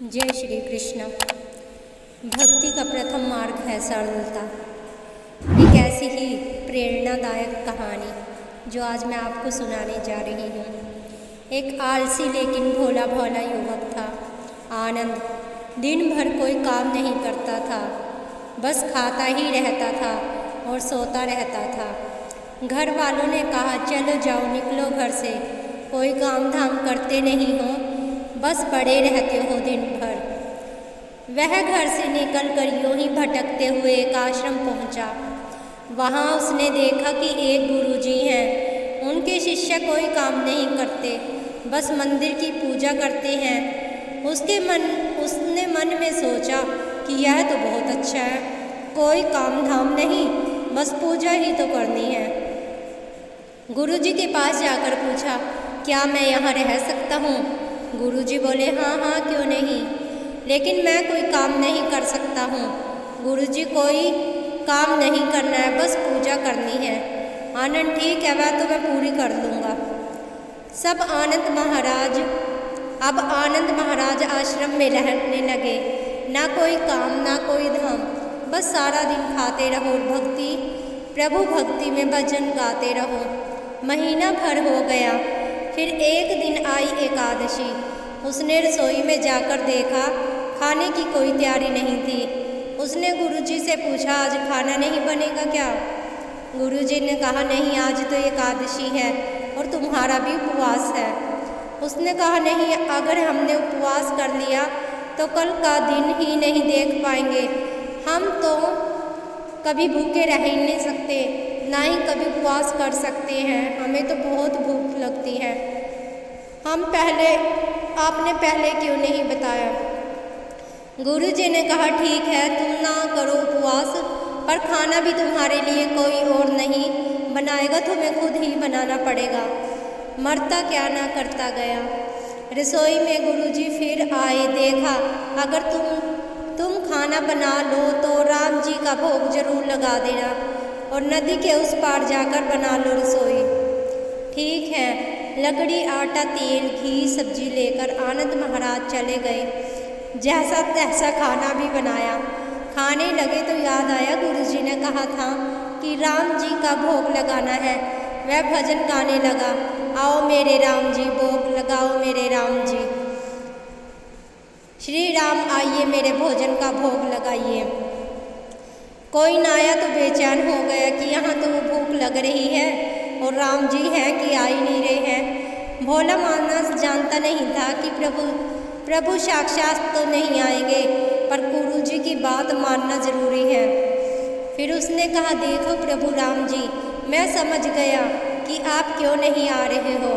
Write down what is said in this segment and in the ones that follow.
जय श्री कृष्ण। भक्ति का प्रथम मार्ग है सरलता। एक ऐसी ही प्रेरणादायक कहानी जो आज मैं आपको सुनाने जा रही हूँ। एक आलसी लेकिन भोला भोला युवक था, आनंद। दिन भर कोई काम नहीं करता था, बस खाता ही रहता था और सोता रहता था। घर वालों ने कहा, चलो जाओ, निकलो घर से, कोई काम धाम करते नहीं हो, बस पड़े रहते हो दिन भर। वह घर से निकलकर यूं ही भटकते हुए एक आश्रम पहुंचा। वहां उसने देखा कि एक गुरुजी हैं। उनके शिष्य कोई काम नहीं करते, बस मंदिर की पूजा करते हैं। उसने मन में सोचा कि यह तो बहुत अच्छा है, कोई काम धाम नहीं, बस पूजा ही तो करनी है। गुरुजी के पास जाकर पूछा, क्या मैं यहाँ रह सकता हूँ? गुरुजी बोले, हाँ हाँ, क्यों नहीं, लेकिन मैं कोई काम नहीं कर सकता हूँ। गुरुजी, कोई काम नहीं करना है, बस पूजा करनी है। आनंद, ठीक है, वह तो मैं पूरी कर लूँगा। अब आनंद महाराज आश्रम में रहने लगे। ना कोई काम, ना कोई धाम, बस सारा दिन खाते रहो और प्रभु भक्ति में भजन गाते रहो। महीना भर हो गया। फिर एक दिन आई एकादशी। उसने रसोई में जाकर देखा, खाने की कोई तैयारी नहीं थी। उसने गुरुजी से पूछा, आज खाना नहीं बनेगा क्या? गुरुजी ने कहा, नहीं, आज तो एकादशी है और तुम्हारा भी उपवास है। उसने कहा, नहीं, अगर हमने उपवास कर लिया तो कल का दिन ही नहीं देख पाएंगे। हम तो कभी भूखे रह ही नहीं सकते, ना ही कभी उपवास कर सकते हैं, हमें तो बहुत भूख लगती है। आपने पहले क्यों नहीं बताया? गुरुजी ने कहा, ठीक है, तुम ना करो उपवास, पर खाना भी तुम्हारे लिए कोई और नहीं बनाएगा, तुम्हें खुद ही बनाना पड़ेगा। मरता क्या ना करता गया। रसोई में गुरुजी फिर आए। देखा, अगर तुम खाना बना लो तो राम जी का भोग जरूर लगा देना और नदी के उस पार जाकर बना लो रसोई। ठीक है। लकड़ी, आटा, तेल, घी, सब्जी लेकर आनंद महाराज चले गए। जैसा तैसा खाना भी बनाया। खाने लगे तो याद आया, गुरुजी ने कहा था कि राम जी का भोग लगाना है। वह भजन गाने लगा, आओ मेरे राम जी, भोग लगाओ मेरे राम जी। श्री राम आइए, मेरे भोजन का भोग लगाइए। कोई ना आया तो बेचैन हो गया कि यहाँ तो भूख लग रही है और राम जी हैं कि आ ही नहीं रहे हैं। भोला मानस जानता नहीं था कि प्रभु साक्षात तो नहीं आएंगे, पर गुरुजी की बात मानना जरूरी है। फिर उसने कहा, देखो प्रभु राम जी, मैं समझ गया कि आप क्यों नहीं आ रहे हो।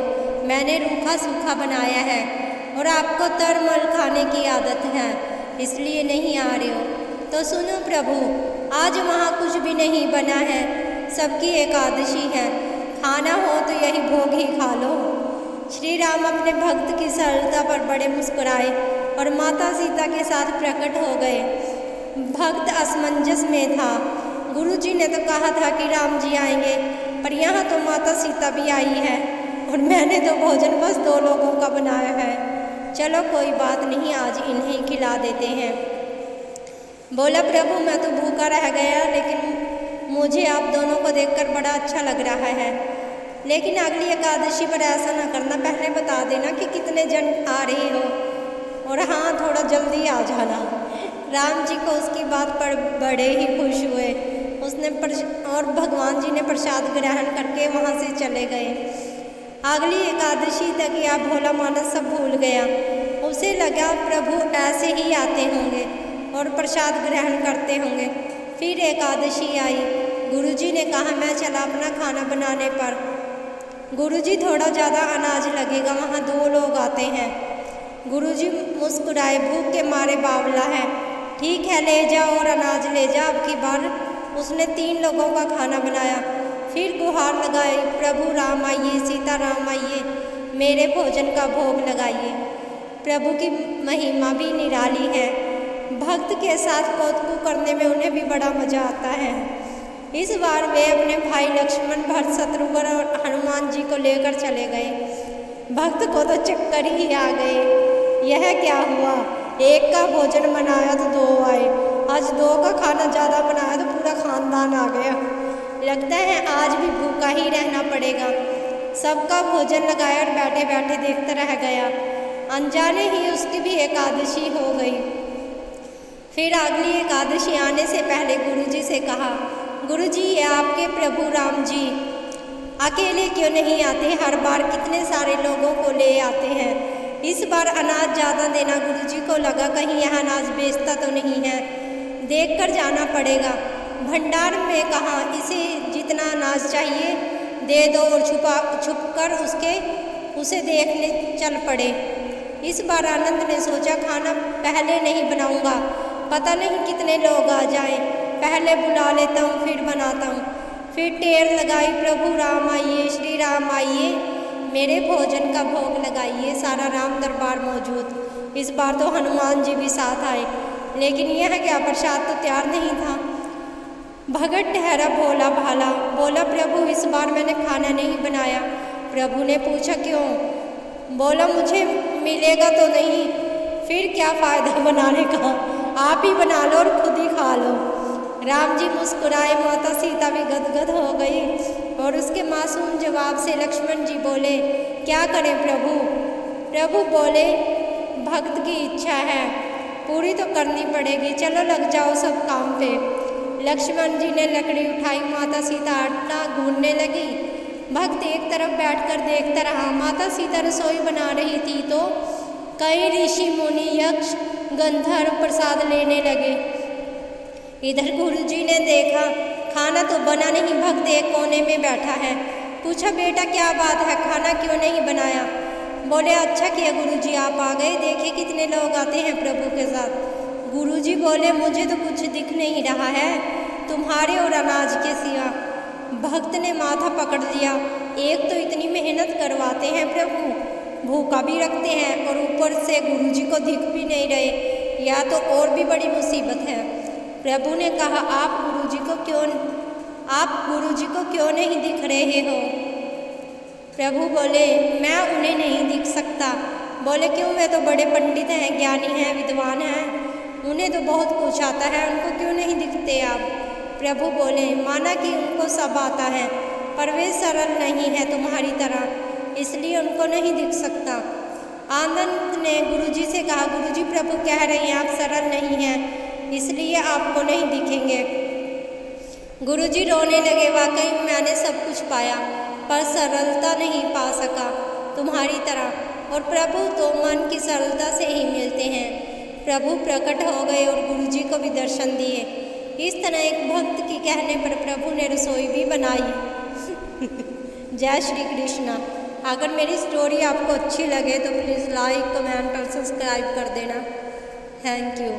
मैंने रूखा सूखा बनाया है और आपको तरमल खाने की आदत है, इसलिए नहीं आ रहे हो। तो सुनो प्रभु, आज वहाँ कुछ भी नहीं बना है, सबकी एकादशी है, खाना हो तो यही भोग ही खा लो। श्री राम अपने भक्त की सरलता पर बड़े मुस्कुराए और माता सीता के साथ प्रकट हो गए। भक्त असमंजस में था। गुरुजी ने तो कहा था कि राम जी आएंगे, पर यहाँ तो माता सीता भी आई है और मैंने तो भोजन बस 2 लोगों का बनाया है। चलो कोई बात नहीं, आज इन्हें खिला देते हैं। बोला, प्रभु मैं तो भूखा रह गया, लेकिन मुझे आप दोनों को देखकर बड़ा अच्छा लग रहा है। लेकिन अगली एकादशी पर ऐसा ना करना, पहले बता देना कि कितने जन आ रहे हो, और हाँ, थोड़ा जल्दी आ जाना। राम जी को उसकी बात पर बड़े ही खुश हुए। और भगवान जी ने प्रसाद ग्रहण करके वहाँ से चले गए। अगली एकादशी तक यह भोला मानस सब भूल गया। उसे लगा प्रभु ऐसे ही आते होंगे और प्रसाद ग्रहण करते होंगे। फिर एकादशी आई। गुरुजी ने कहा, मैं चला अपना खाना बनाने पर। गुरुजी, थोड़ा ज़्यादा अनाज लगेगा, वहाँ 2 लोग आते हैं। गुरुजी मुस्कुराए, भूख के मारे बावला है। ठीक है, ले जाओ और अनाज ले जाओ। अब की बार उसने 3 लोगों का खाना बनाया। फिर गुहार लगाई, प्रभु राम आइए, सीता राम आइए, मेरे भोजन का भोग लगाइए। प्रभु की महिमा भी निराली है। भक्त के साथ कौतुक करने में उन्हें भी बड़ा मजा आता है। इस बार वे अपने भाई लक्ष्मण, भरत, शत्रुघ्न और हनुमान जी को लेकर चले गए। भक्त को तो चक्कर ही आ गए। यह क्या हुआ? एक का भोजन बनाया तो दो आए, आज दो का खाना ज़्यादा बनाया तो पूरा खानदान आ गया। लगता है आज भी भूखा ही रहना पड़ेगा। सबका भोजन लगाया और बैठे बैठे देखता रह गया। अनजाने ही उसकी भी एकादशी हो गई। फिर अगली एकादशी आने से पहले गुरुजी से कहा, गुरुजी ये आपके प्रभु राम जी अकेले क्यों नहीं आते? हर बार कितने सारे लोगों को ले आते हैं। इस बार अनाज ज़्यादा देना। गुरुजी को लगा कहीं यह अनाज बेचता तो नहीं है, देख कर जाना पड़ेगा। भंडार में कहा, इसे जितना अनाज चाहिए दे दो और छुप कर उसे देखने चल पड़े। इस बार आनंद ने सोचा खाना पहले नहीं बनाऊंगा, पता नहीं कितने लोग आ जाएं, पहले बुला लेता हूँ फिर बनाता हूँ। फिर टेर लगाई, प्रभु राम आइए, श्री राम आइए, मेरे भोजन का भोग लगाइए। सारा राम दरबार मौजूद। इस बार तो हनुमान जी भी साथ आए, लेकिन यह क्या प्रसाद तो तैयार नहीं था। भगत ठहरा भोला भाला, बोला प्रभु इस बार मैंने खाना नहीं बनाया। प्रभु ने पूछा क्यों? बोला मुझे मिलेगा तो नहीं, फिर क्या फ़ायदा बनाने का, आप ही बना लो और खुद ही खा लो। राम जी मुस्कुराए, माता सीता भी गदगद हो गई और उसके मासूम जवाब से लक्ष्मण जी बोले, क्या करें प्रभु? प्रभु बोले, भक्त की इच्छा है, पूरी तो करनी पड़ेगी, चलो लग जाओ सब काम पे। लक्ष्मण जी ने लकड़ी उठाई, माता सीता आटा गूंदने लगी। भक्त एक तरफ बैठकर देखता रहा। माता सीता रसोई बना रही थी तो कई ऋषि मुनि यक्ष गंधर्व प्रसाद लेने लगे। इधर गुरुजी ने देखा खाना तो बना नहीं, भक्त एक कोने में बैठा है। पूछा बेटा क्या बात है, खाना क्यों नहीं बनाया? बोले अच्छा किया गुरुजी आप आ गए, देखिए कितने लोग आते हैं प्रभु के साथ। गुरुजी बोले मुझे तो कुछ दिख नहीं रहा है तुम्हारे और अनाज के सिवा। भक्त ने माथा पकड़ लिया, एक तो इतनी मेहनत करवाते हैं प्रभु, भूखा भी रखते हैं और ऊपर से गुरुजी को दिख भी नहीं रहे, या तो और भी बड़ी मुसीबत है। प्रभु ने कहा आप गुरुजी को क्यों नहीं दिख रहे हो? प्रभु बोले मैं उन्हें नहीं दिख सकता। बोले क्यों? वे तो बड़े पंडित हैं, ज्ञानी हैं, विद्वान हैं, उन्हें तो बहुत कुछ आता है, उनको क्यों नहीं दिखते आप? प्रभु बोले माना कि उनको सब आता है, पर वे सरल नहीं है तुम्हारी तरह, इसलिए उनको नहीं दिख सकता। आनंद ने गुरुजी से कहा गुरुजी प्रभु कह रहे हैं आप सरल नहीं हैं, इसलिए आपको नहीं दिखेंगे। गुरुजी रोने लगे, वाकई मैंने सब कुछ पाया पर सरलता नहीं पा सका तुम्हारी तरह, और प्रभु तो मन की सरलता से ही मिलते हैं। प्रभु प्रकट हो गए और गुरुजी को भी दर्शन दिए। इस तरह एक भक्त की कहने पर प्रभु ने रसोई भी बनाई। जय श्री कृष्णा। अगर मेरी स्टोरी आपको अच्छी लगे तो प्लीज़ लाइक, कमेंट और सब्सक्राइब कर देना। Thank you.